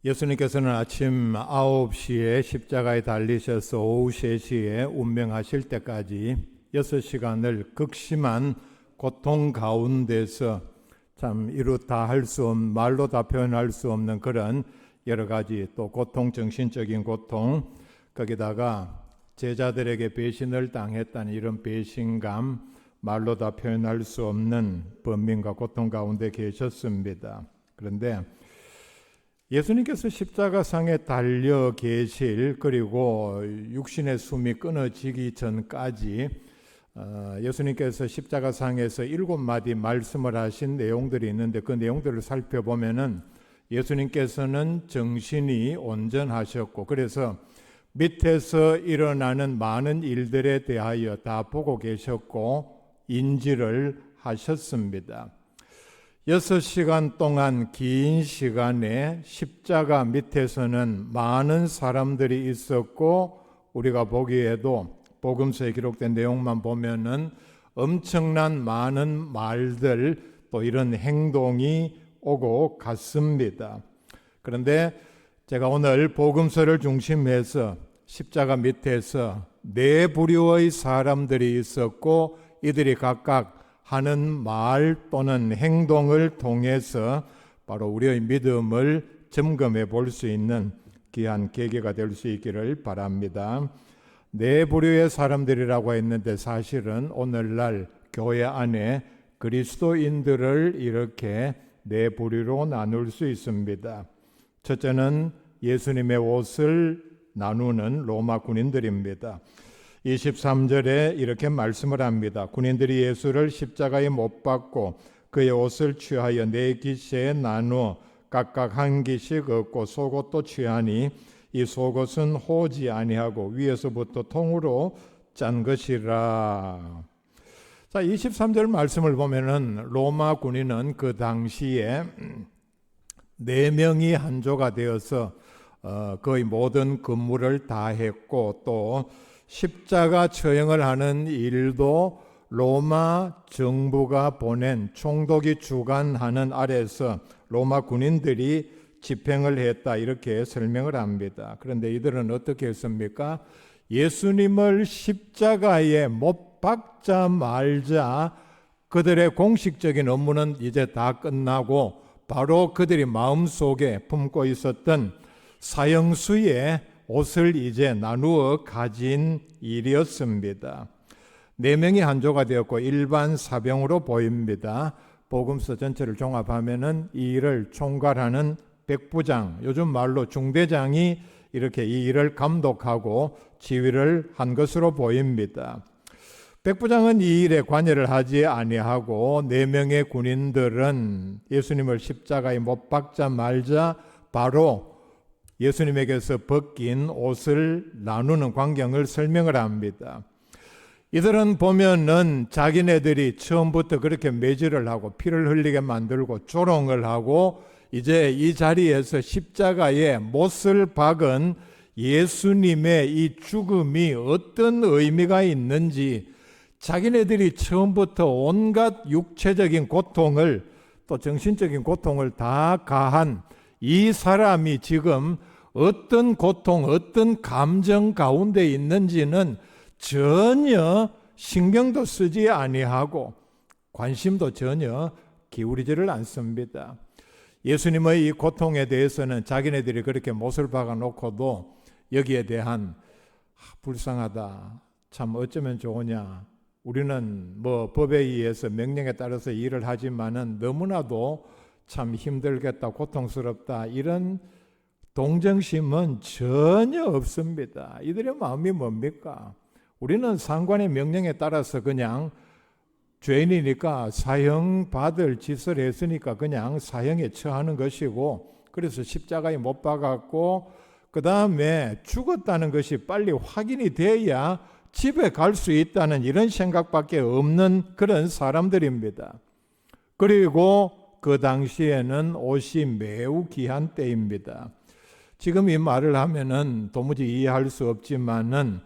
예수님께서는 아침 9시에 십자가에 달리셔서 오후 3시에 운명하실 때까지 6시간을 극심한 고통 가운데서 참 이루 다 할 수 없는, 말로 다 표현할 수 없는 그런 여러 가지 또 고통, 정신적인 고통, 거기다가 제자들에게 배신을 당했다는 이런 배신감, 말로 다 표현할 수 없는 번민과 고통 가운데 계셨습니다. 그런데 예수님께서 십자가상에 달려 계실, 그리고 육신의 숨이 끊어지기 전까지 예수님께서 십자가상에서 7마디 말씀을 하신 내용들이 있는데, 그 내용들을 살펴보면은 예수님께서는 정신이 온전하셨고, 그래서 밑에서 일어나는 많은 일들에 대하여 다 보고 계셨고 인지를 하셨습니다. 6시간 동안 긴 시간에 십자가 밑에서는 많은 사람들이 있었고, 우리가 보기에도 복음서에 기록된 내용만 보면은 엄청난 많은 말들, 또 이런 행동이 오고 갔습니다. 그런데 제가 오늘 복음서를 중심해서 십자가 밑에서 4부류의 사람들이 있었고, 이들이 각각 하는 말 또는 행동을 통해서 바로 우리의 믿음을 점검해 볼 수 있는 귀한 계기가 될 수 있기를 바랍니다. 4부류의 사람들이라고 했는데, 사실은 오늘날 교회 안에 그리스도인들을 이렇게 4부류로 나눌 수 있습니다. 첫째는 예수님의 옷을 나누는 로마 군인들입니다. 23절에 이렇게 말씀을 합니다. 군인들이 예수를 십자가에 못 박고 그의 옷을 취하여 4기시에 나누어 각각 한 기씩 얻고 속옷도 취하니 이 속옷은 호지 아니하고 위에서부터 통으로 짠 것이라. 자, 23절 말씀을 보면은 로마 군인은 그 당시에 4명이 한조가 되어서 거의 모든 근무를 다 했고, 또 십자가 처형을 하는 일도 로마 정부가 보낸 총독이 주관하는 아래에서 로마 군인들이 집행을 했다, 이렇게 설명을 합니다. 그런데 이들은 어떻게 했습니까? 예수님을 십자가에 못 박자마자 그들의 공식적인 업무는 이제 다 끝나고 바로 그들이 마음속에 품고 있었던 사형수의 옷을 이제 나누어 가진 일이었습니다. 4명이 한조가 되었고 일반 사병으로 보입니다. 복음서 전체를 종합하면은 이 일을 총괄하는 백부장, 요즘 말로 중대장이 이렇게 이 일을 감독하고 지휘를 한 것으로 보입니다. 백부장은 이 일에 관여를 하지 아니하고 4명의 군인들은 예수님을 십자가에 못 박자 말자 바로 예수님에게서 벗긴 옷을 나누는 광경을 설명을 합니다. 이들은 보면은 자기네들이 처음부터 그렇게 매질을 하고 피를 흘리게 만들고 조롱을 하고 이제 이 자리에서 십자가에 못을 박은 예수님의 이 죽음이 어떤 의미가 있는지, 자기네들이 처음부터 온갖 육체적인 고통을 또 정신적인 고통을 다 가한 이 사람이 지금 어떤 고통, 어떤 감정 가운데 있는지는 전혀 신경도 쓰지 아니하고 관심도 전혀 기울이지를 않습니다. 예수님의 이 고통에 대해서는 자기네들이 그렇게 못을 박아 놓고도 여기에 대한 불쌍하다, 참 어쩌면 좋으냐, 우리는 뭐 법에 의해서 명령에 따라서 일을 하지만은 너무나도 참 힘들겠다, 고통스럽다, 이런 동정심은 전혀 없습니다. 이들의 마음이 뭡니까? 우리는 상관의 명령에 따라서 그냥 죄인이니까 사형 받을 짓을 했으니까 그냥 사형에 처하는 것이고, 그래서 십자가에 못 박았고 그 다음에 죽었다는 것이 빨리 확인이 돼야 집에 갈 수 있다는 이런 생각밖에 없는 그런 사람들입니다. 그리고 그 당시에는 옷이 매우 귀한 때입니다. 지금 이 말을 하면은 도무지 이해할 수 없지만은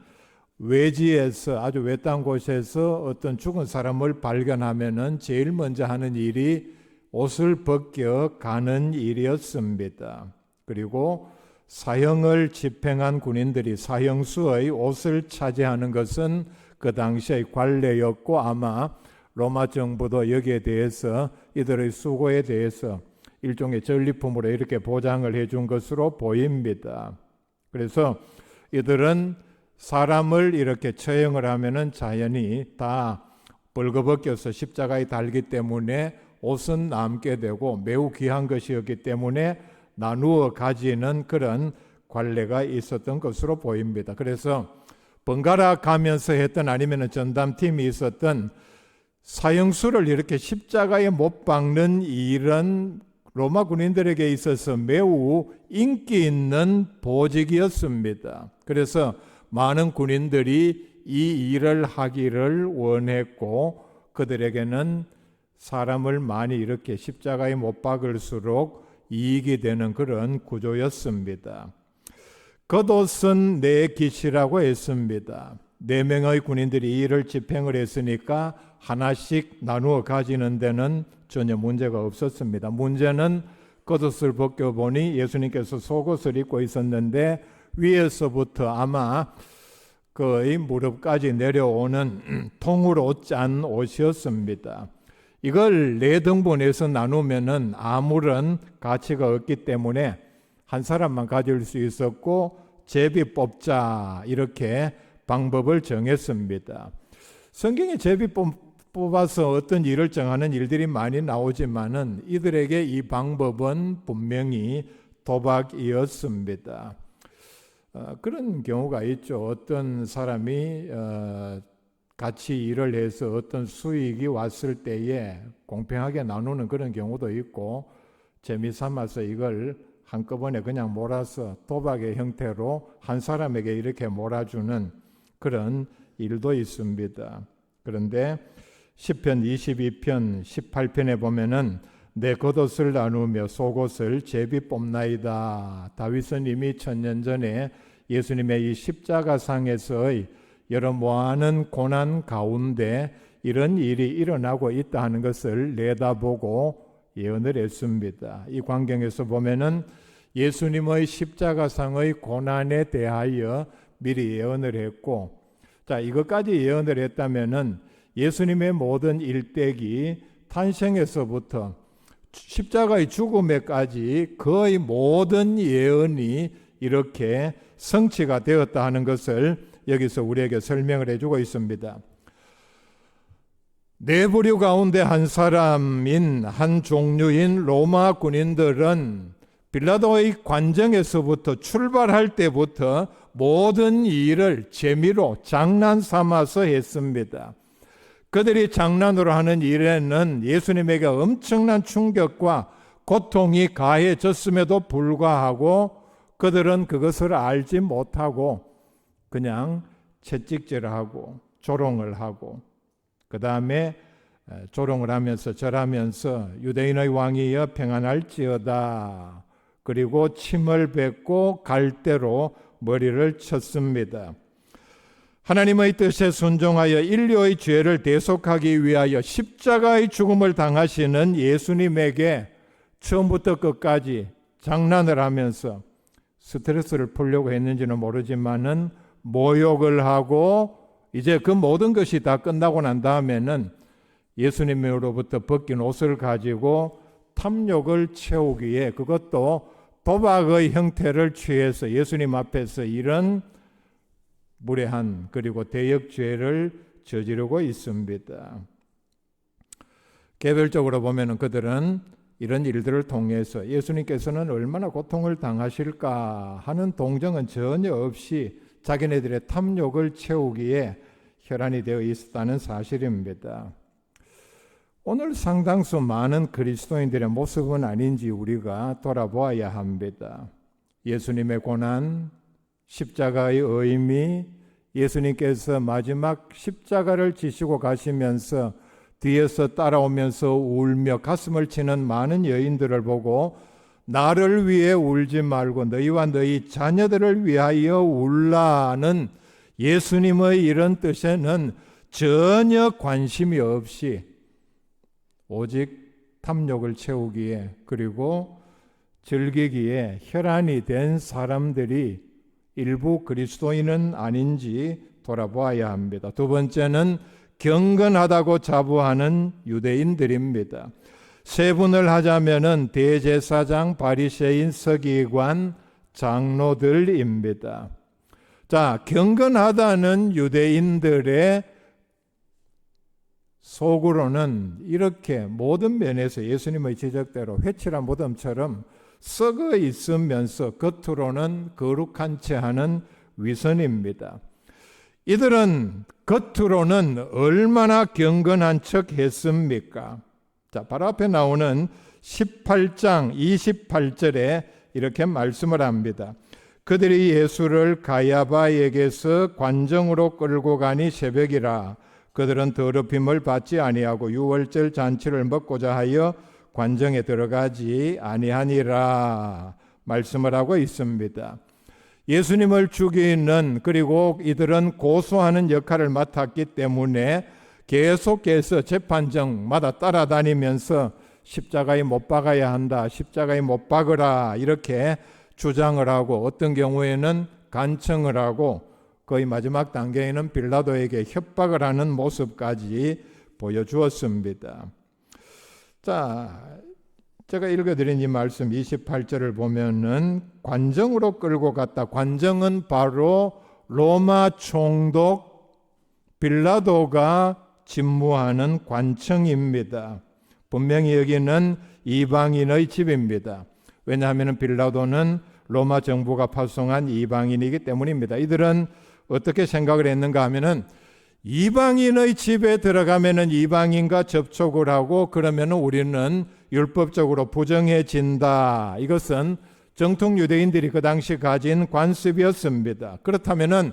외지에서, 아주 외딴 곳에서 어떤 죽은 사람을 발견하면은 제일 먼저 하는 일이 옷을 벗겨 가는 일이었습니다. 그리고 사형을 집행한 군인들이 사형수의 옷을 차지하는 것은 그 당시의 관례였고 아마 로마 정부도 여기에 대해서 이들의 수고에 대해서 일종의 전리품으로 이렇게 보장을 해준 것으로 보입니다. 그래서 이들은 사람을 이렇게 처형을 하면은 자연히 다 벌거벗겨서 십자가에 달기 때문에 옷은 남게 되고 매우 귀한 것이었기 때문에 나누어 가지는 그런 관례가 있었던 것으로 보입니다. 그래서 번갈아 가면서 했던 아니면 전담팀이 있었던 사형수를 이렇게 십자가에 못 박는 일은 로마 군인들에게 있어서 매우 인기 있는 보직이었습니다. 그래서 많은 군인들이 이 일을 하기를 원했고 그들에게는 사람을 많이 이렇게 십자가에 못 박을수록 이익이 되는 그런 구조였습니다. 겉옷은 내 깃이라고 했습니다. 4명의 군인들이 이 일을 집행을 했으니까 하나씩 나누어 가지는 데는 전혀 문제가 없었습니다. 문제는 겉옷을 벗겨보니 예수님께서 속옷을 입고 있었는데 위에서부터 아마 거의 무릎까지 내려오는 통으로 짠 옷이었습니다. 이걸 4등분해서 나누면은 아무런 가치가 없기 때문에 한 사람만 가질 수 있었고 제비 뽑자 이렇게 방법을 정했습니다. 성경에 제비 뽑아서 어떤 일을 정하는 일들이 많이 나오지만은 이들에게 이 방법은 분명히 도박이었습니다. 그런 경우가 있죠. 어떤 사람이 같이 일을 해서 어떤 수익이 왔을 때에 공평하게 나누는 그런 경우도 있고 재미삼아서 이걸 한꺼번에 그냥 몰아서 도박의 형태로 한 사람에게 이렇게 몰아주는 그런 일도 있습니다. 그런데 시편 22편 18편에 보면은 내 겉옷을 나누며 속옷을 제비 뽑나이다. 다윗은 이미 1000년 전에 예수님의 이 십자가상에서의 여러 많은 고난 가운데 이런 일이 일어나고 있다 하는 것을 내다보고 예언을 했습니다. 이 광경에서 보면은 예수님의 십자가상의 고난에 대하여 미리 예언을 했고, 자, 이것까지 예언을 했다면은 예수님의 모든 일대기 탄생에서부터 십자가의 죽음에까지 거의 모든 예언이 이렇게 성취가 되었다 하는 것을 여기서 우리에게 설명을 해주고 있습니다. 네 부류 가운데 한 사람인 한 종류인 로마 군인들은 빌라도의 관정에서부터 출발할 때부터 모든 일을 재미로 장난 삼아서 했습니다. 그들이 장난으로 하는 일에는 예수님에게 엄청난 충격과 고통이 가해졌음에도 불구하고 그들은 그것을 알지 못하고 그냥 채찍질을 하고 조롱을 하고 그 다음에 조롱을 하면서 절하면서 유대인의 왕이여 평안할지어다. 그리고 침을 뱉고 갈대로 머리를 쳤습니다. 하나님의 뜻에 순종하여 인류의 죄를 대속하기 위하여 십자가의 죽음을 당하시는 예수님에게 처음부터 끝까지 장난을 하면서 스트레스를 풀려고 했는지는 모르지만은 모욕을 하고 이제 그 모든 것이 다 끝나고 난 다음에는 예수님으로부터 벗긴 옷을 가지고 탐욕을 채우기에 그것도 도박의 형태를 취해서 예수님 앞에서 이런 무례한 그리고 대역죄를 저지르고 있습니다. 개별적으로 보면 그들은 이런 일들을 통해서 예수님께서는 얼마나 고통을 당하실까 하는 동정은 전혀 없이 자기네들의 탐욕을 채우기에 혈안이 되어 있었다는 사실입니다. 오늘 상당수 많은 그리스도인들의 모습은 아닌지 우리가 돌아보아야 합니다. 예수님의 고난, 십자가의 의미, 예수님께서 마지막 십자가를 지시고 가시면서 뒤에서 따라오면서 울며 가슴을 치는 많은 여인들을 보고 나를 위해 울지 말고 너희와 너희 자녀들을 위하여 울라는 예수님의 이런 뜻에는 전혀 관심이 없이 오직 탐욕을 채우기에 그리고 즐기기에 혈안이 된 사람들이 일부 그리스도인은 아닌지 돌아보아야 합니다. 두 번째는 경건하다고 자부하는 유대인들입니다. 세분을 하자면은 대제사장, 바리새인, 서기관, 장로들입니다. 자, 경건하다는 유대인들의 속으로는 이렇게 모든 면에서 예수님의 지적대로 회칠한 무덤처럼 썩어 있으면서 겉으로는 거룩한 채 하는 위선입니다. 이들은 겉으로는 얼마나 경건한 척 했습니까? 자, 바로 앞에 나오는 18장 28절에 이렇게 말씀을 합니다. 그들이 예수를 가야바에게서 관정으로 끌고 가니 새벽이라. 그들은 더럽힘을 받지 아니하고 유월절 잔치를 먹고자 하여 관정에 들어가지 아니하니라 말씀을 하고 있습니다. 예수님을 죽이는, 그리고 이들은 고소하는 역할을 맡았기 때문에 계속해서 재판정마다 따라다니면서 십자가에 못 박아야 한다, 십자가에 못 박으라 이렇게 주장을 하고, 어떤 경우에는 간청을 하고, 거의 마지막 단계에는 빌라도에게 협박을 하는 모습까지 보여주었습니다. 자, 제가 읽어드린 이 말씀 28절을 보면은 관정으로 끌고 갔다. 관정은 바로 로마 총독 빌라도가 집무하는 관청입니다. 분명히 여기는 이방인의 집입니다. 왜냐하면 빌라도는 로마 정부가 파송한 이방인이기 때문입니다. 이들은 어떻게 생각을 했는가 하면은 이방인의 집에 들어가면은 이방인과 접촉을 하고 그러면은 우리는 율법적으로 부정해진다. 이것은 정통 유대인들이 그 당시 가진 관습이었습니다. 그렇다면은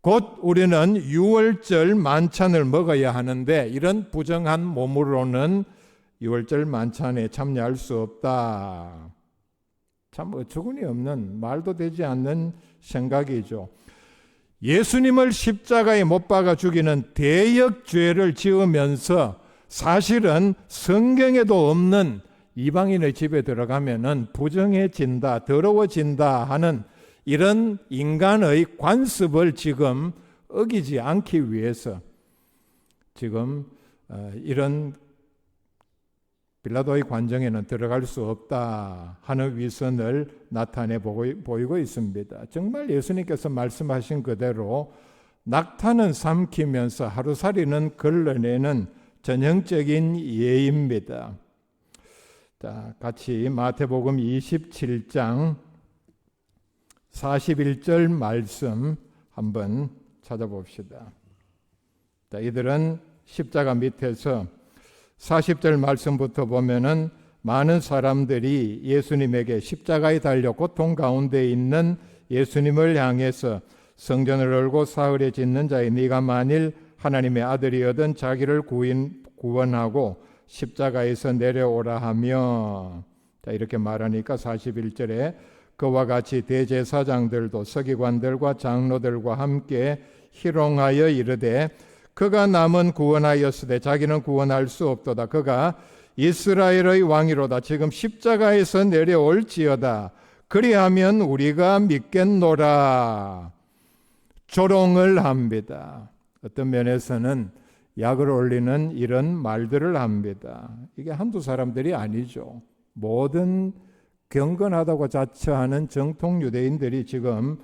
곧 우리는 유월절 만찬을 먹어야 하는데 이런 부정한 몸으로는 유월절 만찬에 참여할 수 없다. 참 어처구니 없는, 말도 되지 않는 생각이죠. 예수님을 십자가에 못 박아 죽이는 대역죄를 지으면서 사실은 성경에도 없는 이방인의 집에 들어가면은 부정해진다, 더러워진다 하는 이런 인간의 관습을 지금 어기지 않기 위해서 지금 이런 빌라도의 관정에는 들어갈 수 없다 하는 위선을 나타내 보이고 있습니다. 정말 예수님께서 말씀하신 그대로 낙타는 삼키면서 하루살이는 걸러내는 전형적인 예입니다. 자, 같이 마태복음 27장 41절 말씀 한번 찾아봅시다. 자, 이들은 십자가 밑에서 40절 말씀부터 보면은 많은 사람들이 예수님에게 십자가에 달려 고통 가운데 있는 예수님을 향해서 성전을 열고 사흘에 짓는 자의 네가 만일 하나님의 아들이거든 자기를 구원하고 십자가에서 내려오라 하며, 자, 이렇게 말하니까 41절에 그와 같이 대제사장들도 서기관들과 장로들과 함께 희롱하여 이르되 그가 남은 구원하였으되 자기는 구원할 수 없도다. 그가 이스라엘의 왕이로다. 지금 십자가에서 내려올지어다. 그리하면 우리가 믿겠노라. 조롱을 합니다. 어떤 면에서는 약을 올리는 이런 말들을 합니다. 이게 한두 사람들이 아니죠. 모든 경건하다고 자처하는 정통 유대인들이 지금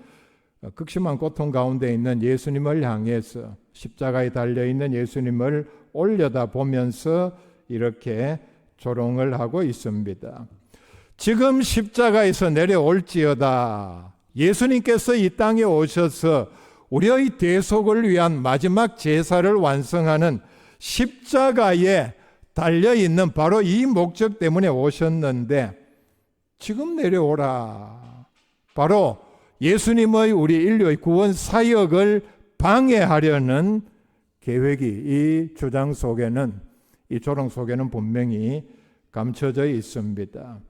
극심한 고통 가운데 있는 예수님을 향해서 십자가에 달려있는 예수님을 올려다보면서 이렇게 조롱을 하고 있습니다. 지금 십자가에서 내려올지어다. 예수님께서 이 땅에 오셔서 우리의 대속을 위한 마지막 제사를 완성하는 십자가에 달려있는 바로 이 목적 때문에 오셨는데 지금 내려오라. 바로 예수님의 우리 인류의 구원 사역을 방해하려는 계획이 이 주장 속에는, 이 조롱 속에는 분명히 감춰져 있습니다.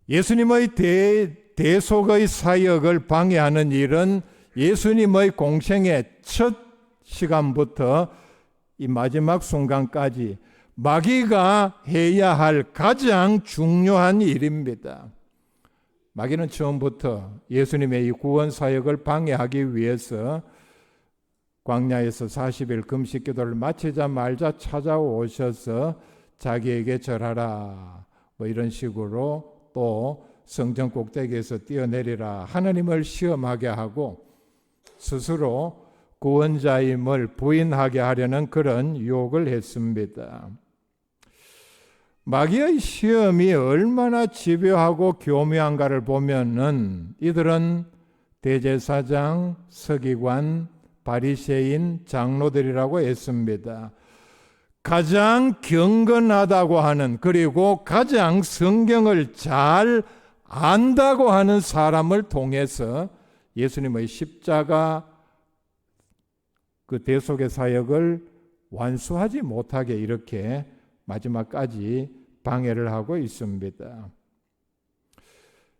예수님의 대속의 사역을 방해하는 일은 예수님의 공생의 첫 시간부터 이 마지막 순간까지 마귀가 해야 할 가장 중요한 일입니다. 마귀는 처음부터 예수님의 이 구원 사역을 방해하기 위해서 광야에서 40일 금식 기도를 마치자마자 찾아오셔서 자기에게 절하라 이런 식으로 또 성전 꼭대기에서 뛰어내리라 하나님을 시험하게 하고 스스로 구원자임을 부인하게 하려는 그런 유혹을 했습니다. 마귀의 시험이 얼마나 집요하고 교묘한가를 보면은 이들은 대제사장, 서기관, 바리새인, 장로들이라고 했습니다. 가장 경건하다고 하는, 그리고 가장 성경을 잘 안다고 하는 사람을 통해서 예수님의 십자가 그 대속의 사역을 완수하지 못하게 이렇게 마지막까지 방해를 하고 있습니다.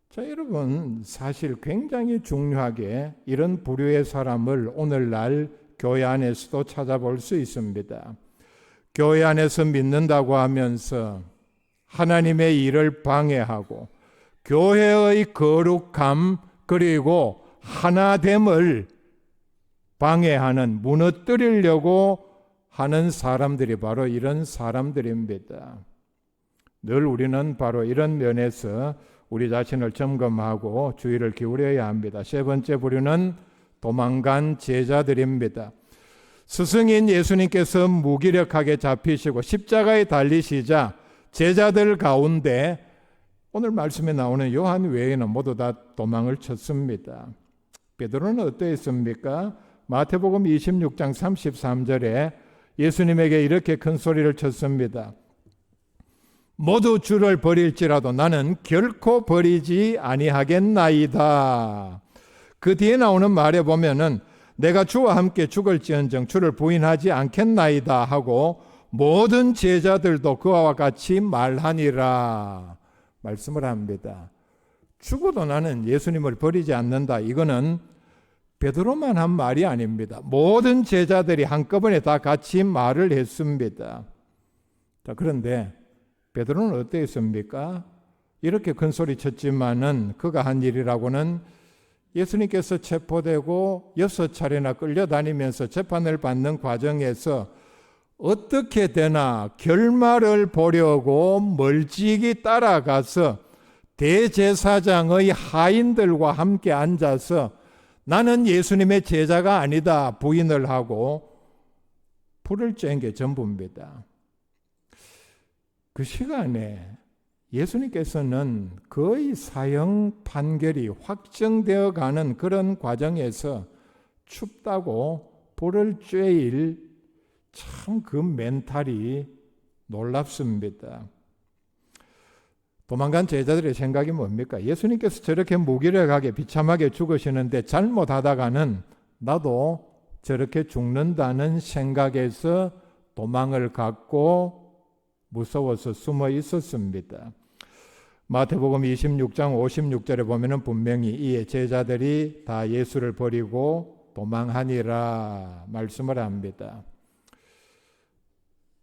자, 여러분, 사실 굉장히 중요하게 이런 부류의 사람을 오늘날 교회 안에서도 찾아볼 수 있습니다. 교회 안에서 믿는다고 하면서 하나님의 일을 방해하고 교회의 거룩함 그리고 하나됨을 방해하는, 무너뜨리려고 하는 사람들이 바로 이런 사람들입니다. 늘 우리는 바로 이런 면에서 우리 자신을 점검하고 주의를 기울여야 합니다. 세 번째 부류는 도망간 제자들입니다. 스승인 예수님께서 무기력하게 잡히시고 십자가에 달리시자 제자들 가운데 오늘 말씀에 나오는 요한 외에는 모두 다 도망을 쳤습니다. 베드로는 어떠했습니까? 마태복음 26장 33절에 예수님에게 이렇게 큰 소리를 쳤습니다. 모두 주를 버릴지라도 나는 결코 버리지 아니하겠나이다. 그 뒤에 나오는 말에 보면은 내가 주와 함께 죽을지언정 주를 부인하지 않겠나이다 하고 모든 제자들도 그와 같이 말하니라 말씀을 합니다. 죽어도 나는 예수님을 버리지 않는다. 이거는 베드로만 한 말이 아닙니다. 모든 제자들이 한꺼번에 다 같이 말을 했습니다. 자, 그런데 베드로는 어땠습니까? 이렇게 큰 소리 쳤지만은 그가 한 일이라고는 예수님께서 체포되고 6차례나 끌려다니면서 재판을 받는 과정에서 어떻게 되나 결말을 보려고 멀찍이 따라가서 대제사장의 하인들과 함께 앉아서 나는 예수님의 제자가 아니다 부인을 하고 불을 쬐은 게 전부입니다. 그 시간에 예수님께서는 거의 사형 판결이 확정되어 가는 그런 과정에서 춥다고 불을 쬐일 참 그 멘탈이 놀랍습니다. 도망간 제자들의 생각이 뭡니까? 예수님께서 저렇게 무기력하게 비참하게 죽으시는데 잘못하다가는 나도 저렇게 죽는다는 생각에서 도망을 갖고 무서워서 숨어 있었습니다. 마태복음 26장 56절에 보면은 분명히 이에 제자들이 다 예수를 버리고 도망하니라 말씀을 합니다.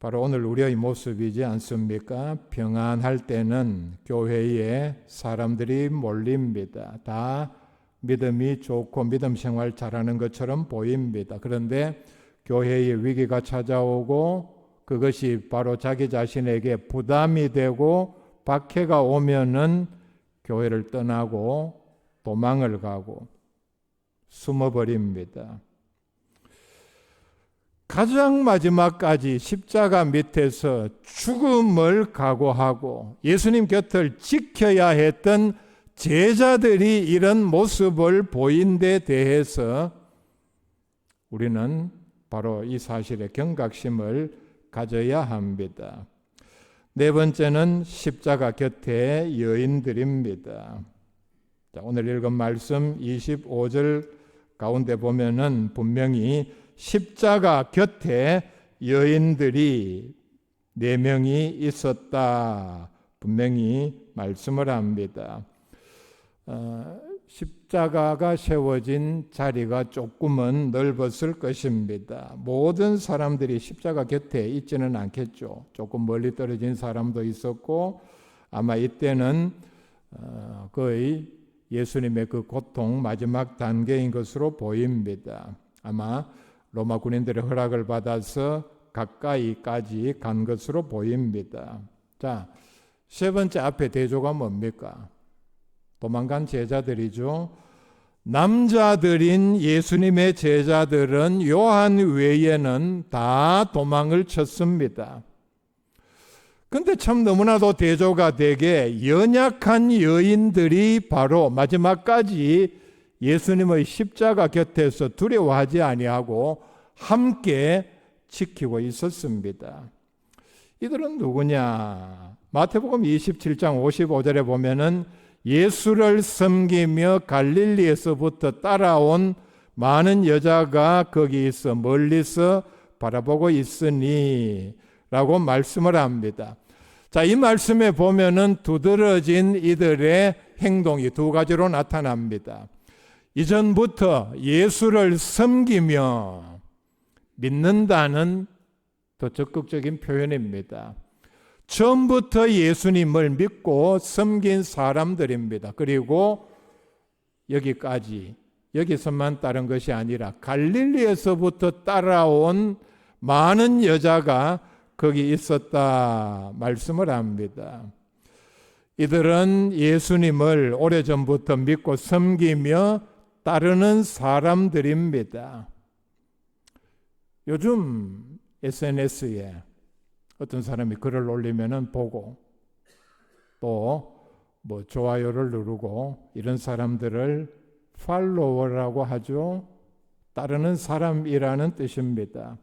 바로 오늘 우리의 모습이지 않습니까? 평안할 때는 교회에 사람들이 몰립니다. 다 믿음이 좋고 믿음 생활 잘하는 것처럼 보입니다. 그런데 교회에 위기가 찾아오고 그것이 바로 자기 자신에게 부담이 되고 박해가 오면은 교회를 떠나고 도망을 가고 숨어버립니다. 가장 마지막까지 십자가 밑에서 죽음을 각오하고 예수님 곁을 지켜야 했던 제자들이 이런 모습을 보인 데 대해서 우리는 바로 이 사실에 경각심을 가져야 합니다. 네 번째는 십자가 곁에 여인들입니다. 자, 오늘 읽은 말씀 25절 가운데 보면은 분명히 십자가 곁에 여인들이 4명이 있었다. 분명히 말씀을 합니다. 십자가가 세워진 자리가 조금은 넓었을 것입니다. 모든 사람들이 십자가 곁에 있지는 않겠죠. 조금 멀리 떨어진 사람도 있었고 아마 이때는 거의 예수님의 그 고통 마지막 단계인 것으로 보입니다. 아마 로마 군인들의 허락을 받아서 가까이까지 간 것으로 보입니다. 자, 세 번째 앞에 대조가 뭡니까? 도망간 제자들이죠. 남자들인 예수님의 제자들은 요한 외에는 다 도망을 쳤습니다. 근데 참 너무나도 대조가 되게 연약한 여인들이 바로 마지막까지 예수님의 십자가 곁에서 두려워하지 아니하고 함께 지키고 있었습니다. 이들은 누구냐? 마태복음 27장 55절에 보면은 예수를 섬기며 갈릴리에서부터 따라온 많은 여자가 거기 있어 멀리서 바라보고 있으니 라고 말씀을 합니다. 자, 이 말씀에 보면은 두드러진 이들의 행동이 두 가지로 나타납니다. 이전부터 예수를 섬기며 믿는다는 더 적극적인 표현입니다. 처음부터 예수님을 믿고 섬긴 사람들입니다. 그리고 여기서만 따른 것이 아니라 갈릴리에서부터 따라온 많은 여자가 거기 있었다 말씀을 합니다. 이들은 예수님을 오래전부터 믿고 섬기며 따르는 사람들입니다. 요즘 SNS에 어떤 사람이 글을 올리면은 보고 또 뭐 좋아요를 누르고 이런 사람들을 팔로워라고 하죠. 따르는 사람이라는 뜻입니다.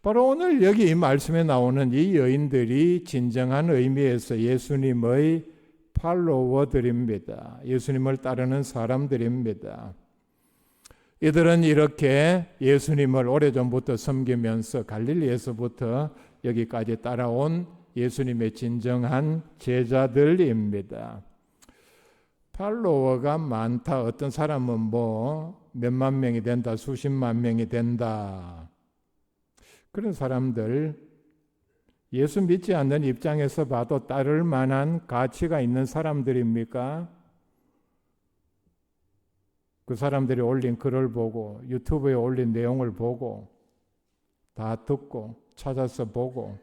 바로 오늘 여기 이 말씀에 나오는 이 여인들이 진정한 의미에서 예수님의 팔로워들입니다. 예수님을 따르는 사람들입니다. 이들은 이렇게 예수님을 오래전부터 섬기면서 갈릴리에서부터 여기까지 따라온 예수님의 진정한 제자들입니다. 팔로워가 많다. 어떤 사람은 뭐 몇만 명이 된다, 수십만 명이 된다. 그런 사람들 예수 믿지 않는 입장에서 봐도 따를 만한 가치가 있는 사람들입니까? 그 사람들이 올린 글을 보고 유튜브에 올린 내용을 보고 다 듣고 찾아서 보고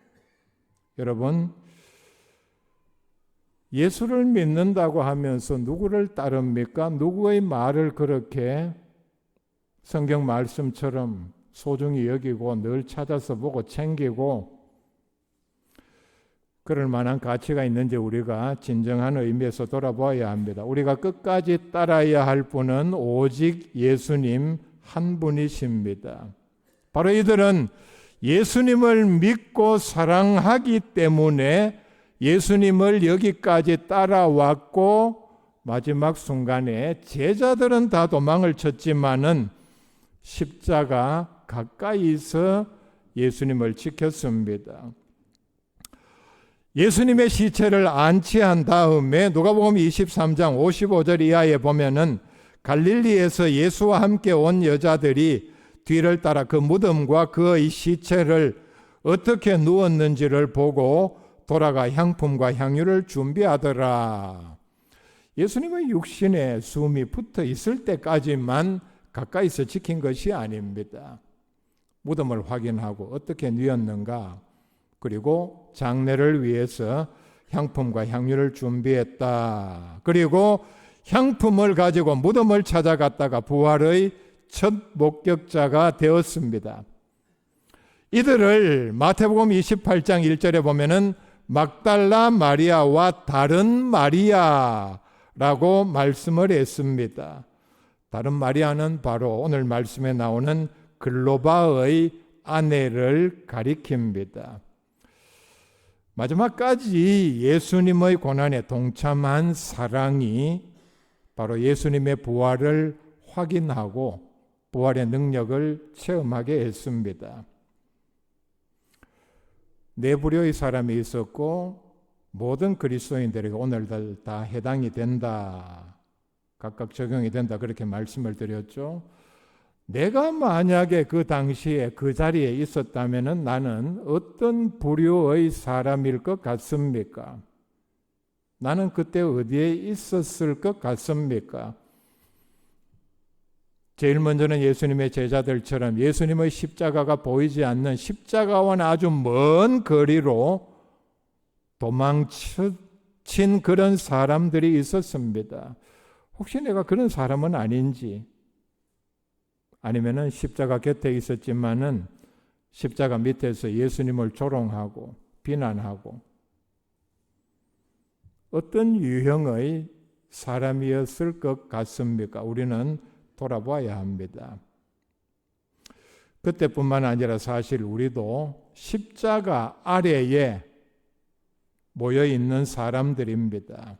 여러분 예수를 믿는다고 하면서 누구를 따릅니까? 누구의 말을 그렇게 성경 말씀처럼 소중히 여기고 늘 찾아서 보고 챙기고 그럴 만한 가치가 있는지 우리가 진정한 의미에서 돌아보아야 합니다. 우리가 끝까지 따라야 할 분은 오직 예수님 한 분이십니다. 바로 이들은 예수님을 믿고 사랑하기 때문에 예수님을 여기까지 따라왔고 마지막 순간에 제자들은 다 도망을 쳤지만은 십자가 가까이서 예수님을 지켰습니다. 예수님의 시체를 안치한 다음에 누가복음 23장 55절 이하에 보면은 갈릴리에서 예수와 함께 온 여자들이 뒤를 따라 그 무덤과 그의 시체를 어떻게 누웠는지를 보고 돌아가 향품과 향유를 준비하더라. 예수님의 육신에 숨이 붙어 있을 때까지만 가까이서 지킨 것이 아닙니다. 무덤을 확인하고 어떻게 누웠는가, 그리고 장례를 위해서 향품과 향유를 준비했다. 그리고 향품을 가지고 무덤을 찾아갔다가 부활의 첫 목격자가 되었습니다. 이들을 마태복음 28장 1절에 보면은 막달라 마리아와 다른 마리아라고 말씀을 했습니다. 다른 마리아는 바로 오늘 말씀에 나오는 글로바의 아내를 가리킵니다. 마지막까지 예수님의 고난에 동참한 사랑이 바로 예수님의 부활을 확인하고 부활의 능력을 체험하게 했습니다. 네 부류의 사람이 있었고 모든 그리스도인들에게 오늘들 다 해당이 된다. 각각 적용이 된다 그렇게 말씀을 드렸죠. 내가 만약에 그 당시에 그 자리에 있었다면 나는 어떤 부류의 사람일 것 같습니까? 나는 그때 어디에 있었을 것 같습니까? 제일 먼저는 예수님의 제자들처럼 예수님의 십자가가 보이지 않는 십자가와는 아주 먼 거리로 도망친 그런 사람들이 있었습니다. 혹시 내가 그런 사람은 아닌지, 아니면은 십자가 곁에 있었지만은 십자가 밑에서 예수님을 조롱하고 비난하고 어떤 유형의 사람이었을 것 같습니까? 우리는 돌아봐야 합니다. 그때뿐만 아니라 사실 우리도 십자가 아래에 모여 있는 사람들입니다.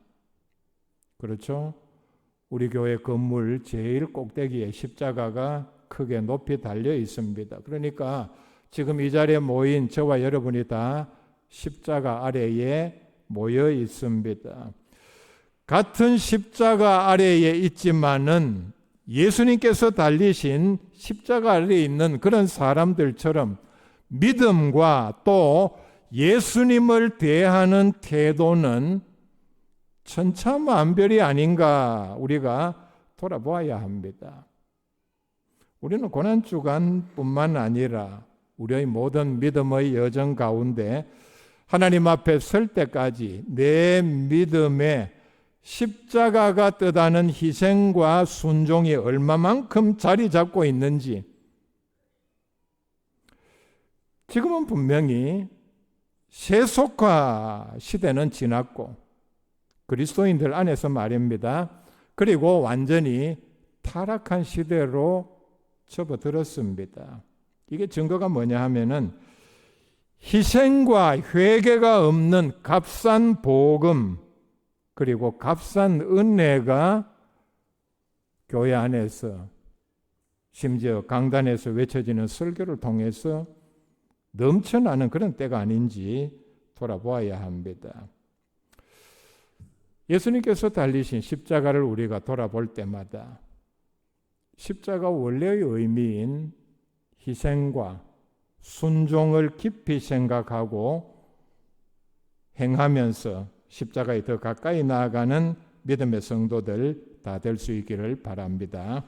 그렇죠? 우리 교회 건물 제일 꼭대기에 십자가가 크게 높이 달려 있습니다. 그러니까 지금 이 자리에 모인 저와 여러분이 다 십자가 아래에 모여 있습니다. 같은 십자가 아래에 있지만은 예수님께서 달리신 십자가 아래에 있는 그런 사람들처럼 믿음과 또 예수님을 대하는 태도는 천차만별이 아닌가 우리가 돌아보아야 합니다. 우리는 고난주간뿐만 아니라 우리의 모든 믿음의 여정 가운데 하나님 앞에 설 때까지 내 믿음에 십자가가 뜻하는 희생과 순종이 얼마만큼 자리 잡고 있는지, 지금은 분명히 세속화 시대는 지났고 그리스도인들 안에서 말입니다. 그리고 완전히 타락한 시대로 접어들었습니다. 이게 증거가 뭐냐 하면은 희생과 회개가 없는 값싼 복음 그리고 값싼 은혜가 교회 안에서 심지어 강단에서 외쳐지는 설교를 통해서 넘쳐나는 그런 때가 아닌지 돌아보아야 합니다. 예수님께서 달리신 십자가를 우리가 돌아볼 때마다 십자가 원래의 의미인 희생과 순종을 깊이 생각하고 행하면서 십자가에 더 가까이 나아가는 믿음의 성도들 다 될 수 있기를 바랍니다.